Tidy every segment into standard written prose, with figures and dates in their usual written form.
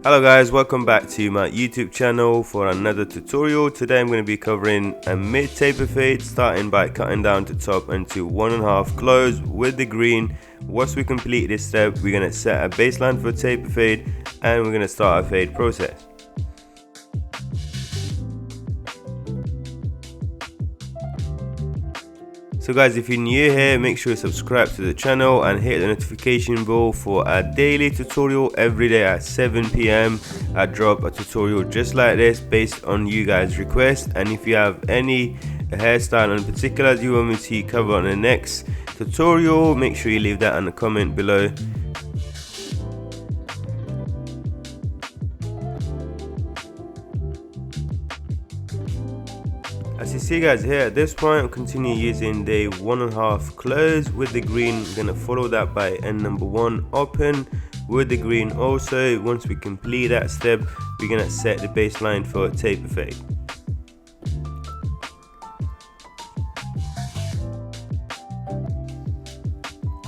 Hello guys, welcome back to my YouTube channel for another tutorial. Today I'm going to be covering a mid taper fade, starting by cutting down to top into 1.5 close with the green. Once we complete this step, we're going to set a baseline for taper fade and we're going to start our fade process. So guys, if you're new here, make sure you subscribe to the channel and hit the notification bell for a daily tutorial every day at 7 PM. I drop a tutorial just like this based on you guys' request, and if you have any hairstyle in particular you want me to cover on the next tutorial, make sure you leave that in the comment below. As you see guys here, at this point I'll continue using the 1.5 close with the green. I'm going to follow that by end number 1 open with the green also. Once we complete that step, we're going to set the baseline for taper fade.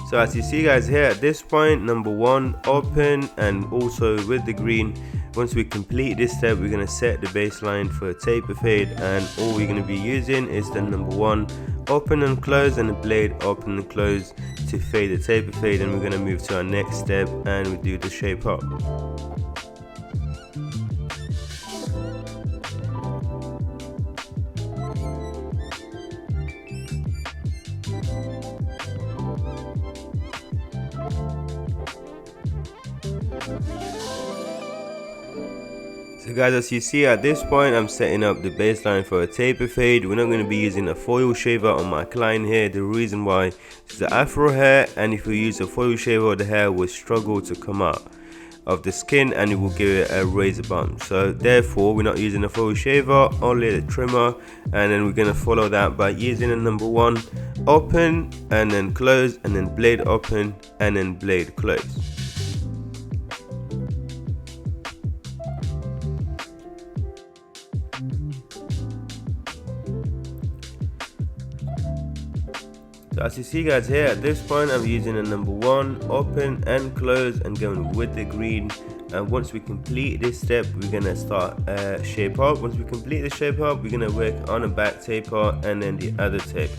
So as you see guys here, at this point number 1 open and also with the green. Once we complete this step, we're going to set the baseline for taper fade, and all we're going to be using is the number 1 open and close and the blade open and close to fade the taper fade, and we're going to move to our next step and we do the shape up. So guys, as you see at this point, I'm setting up the baseline for a taper fade. We're not going to be using a foil shaver on my client here. The reason why is the afro hair, and if we use a foil shaver, the hair will struggle to come out of the skin and it will give it a razor bump. So therefore we're not using a foil shaver, only the trimmer, and then we're going to follow that by using a number 1 open and then close and then blade open and then blade close. So as you see guys here, at this point I'm using a number 1 open and close and going with the green, and once we complete this step we're gonna start shape up. Once we complete the shape up, we're gonna work on a back taper and then the other taper.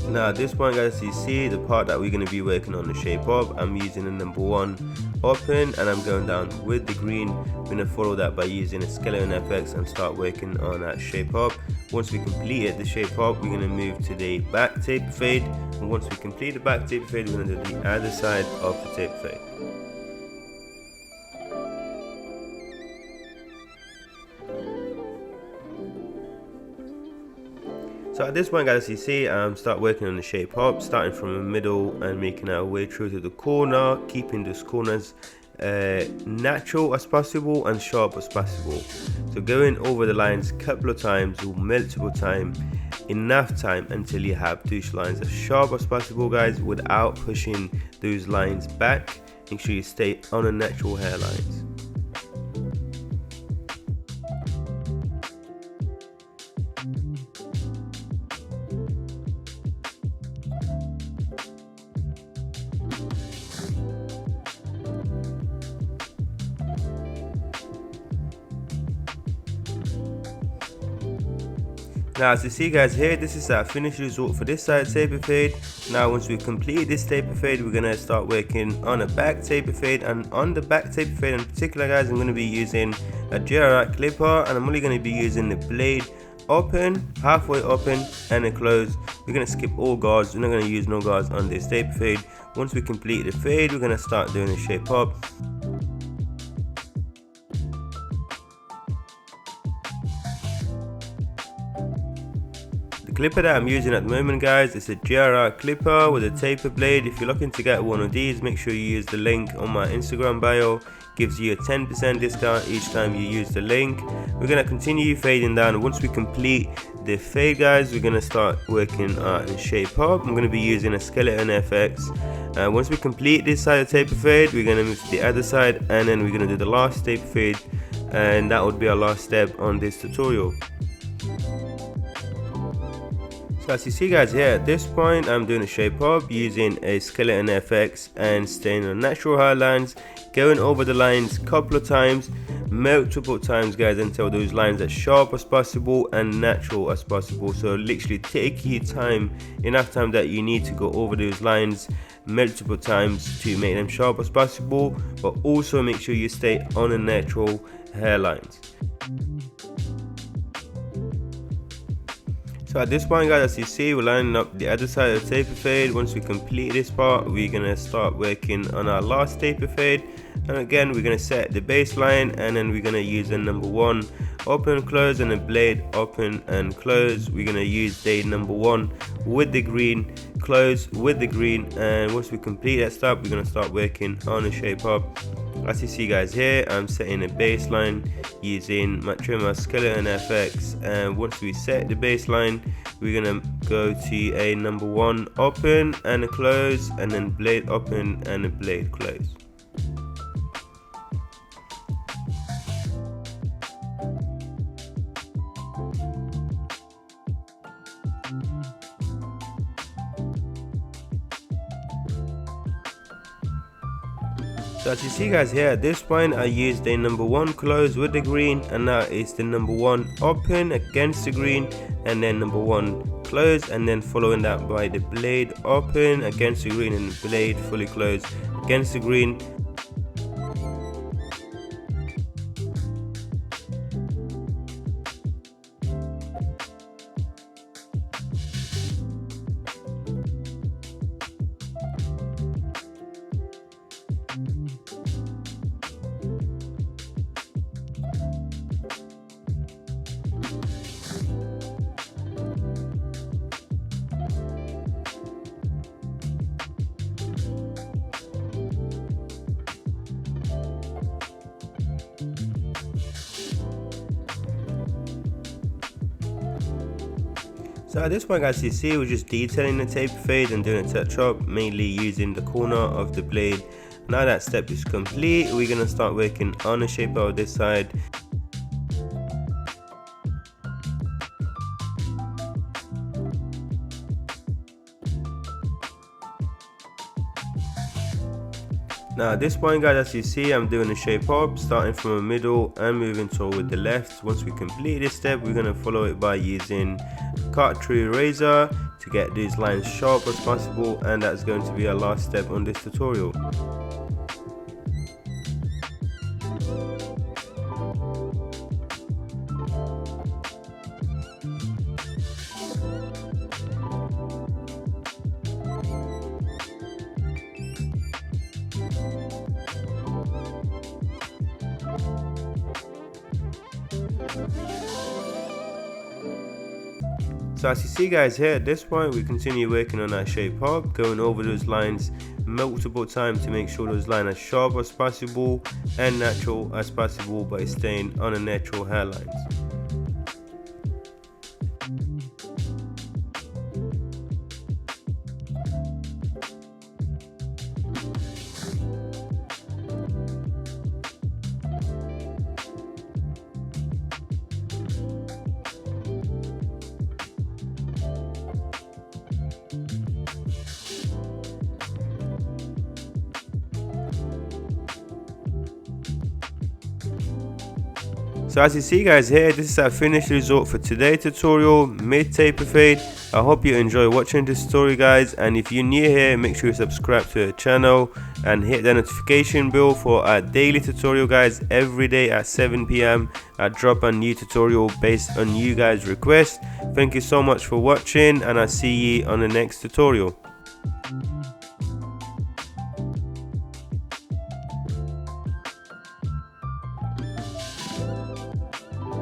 Now at this point guys, you see the part that we're going to be working on the shape up. I'm using a number 1 open and I'm going down with the green. I'm going to follow that by using a skeleton FX and start working on that shape up. Once we completed the shape up, we're going to move to the back taper fade, and once we complete the back taper fade, we're going to do the other side of the taper fade. So at this point guys, you see start working on the shape up, starting from the middle and making our way through to the corner, keeping those corners natural as possible and sharp as possible. So going over the lines a couple of times or multiple times, enough time until you have those lines as sharp as possible guys, without pushing those lines back. Make sure you stay on the natural hairlines. Now as you see guys here, this is our finished result for this side taper fade. Now once we complete this taper fade, we're gonna start working on a back taper fade, and on the back taper fade in particular guys, I'm gonna be using a GRI clipper, and I'm only gonna be using the blade open, halfway open and then close. We're gonna skip all guards, we're not gonna use no guards on this taper fade. Once we complete the fade, we're gonna start doing a shape up. clipper that I'm using at the moment, guys, is a GRR clipper with a taper blade. If you're looking to get one of these, make sure you use the link on my Instagram bio. Gives you a 10% discount each time you use the link. We're gonna continue fading down. Once we complete the fade, guys, we're gonna start working in shape up. I'm gonna be using a skeleton FX. Once we complete this side of taper fade, we're gonna move to the other side, and then we're gonna do the last taper fade, and that would be our last step on this tutorial. So as you see, guys, here at this point I'm doing a shape up using a skeleton FX and staying on natural highlines, going over the lines a couple of times, multiple times, guys, until those lines as sharp as possible and natural as possible. So literally take your time, enough time that you need to go over those lines multiple times to make them sharp as possible, but also make sure you stay on the natural hairlines. So at this point, guys, as you see, we're lining up the other side of the taper fade. Once we complete this part, we're gonna start working on our last taper fade, and again we're gonna set the baseline, and then we're gonna use the number 1 open and close and the blade open and close. We're gonna use the number 1 with the green, close with the green, and once we complete that step, we're gonna start working on a shape up. As you see, guys, here I'm setting a baseline using my trimmer skeleton FX, and once we set the baseline, we're gonna go to a number 1 open and a close, and then blade open and a blade close. So as you see, guys, here at this point I used a number 1 close with the green, and now it's the number 1 open against the green, and then number 1 close, and then following that by the blade open against the green and the blade fully closed against the green. So at this point, guys, you see we're just detailing the taper fade and doing a touch up, mainly using the corner of the blade. Now that step is complete, we're gonna start working on the shape of this side. Now at this point, guys, as you see, I'm doing a shape up, starting from the middle and moving toward the left. Once we complete this step, we're gonna follow it by using cartridge eraser to get these lines sharp as possible, and that's going to be our last step on this tutorial. So as you see, guys, here at this point we continue working on our shape up, going over those lines multiple times to make sure those lines as sharp as possible and natural as possible by staying on the natural hairlines. So as you see, guys, here, this is our finished result for today's tutorial, mid taper fade. I hope you enjoy watching this tutorial, guys, and if you're new here, make sure you subscribe to the channel and hit the notification bell for our daily tutorial, guys. Every day at 7 PM I drop a new tutorial based on you guys' requests. Thank you so much for watching, and I'll see you on the next tutorial.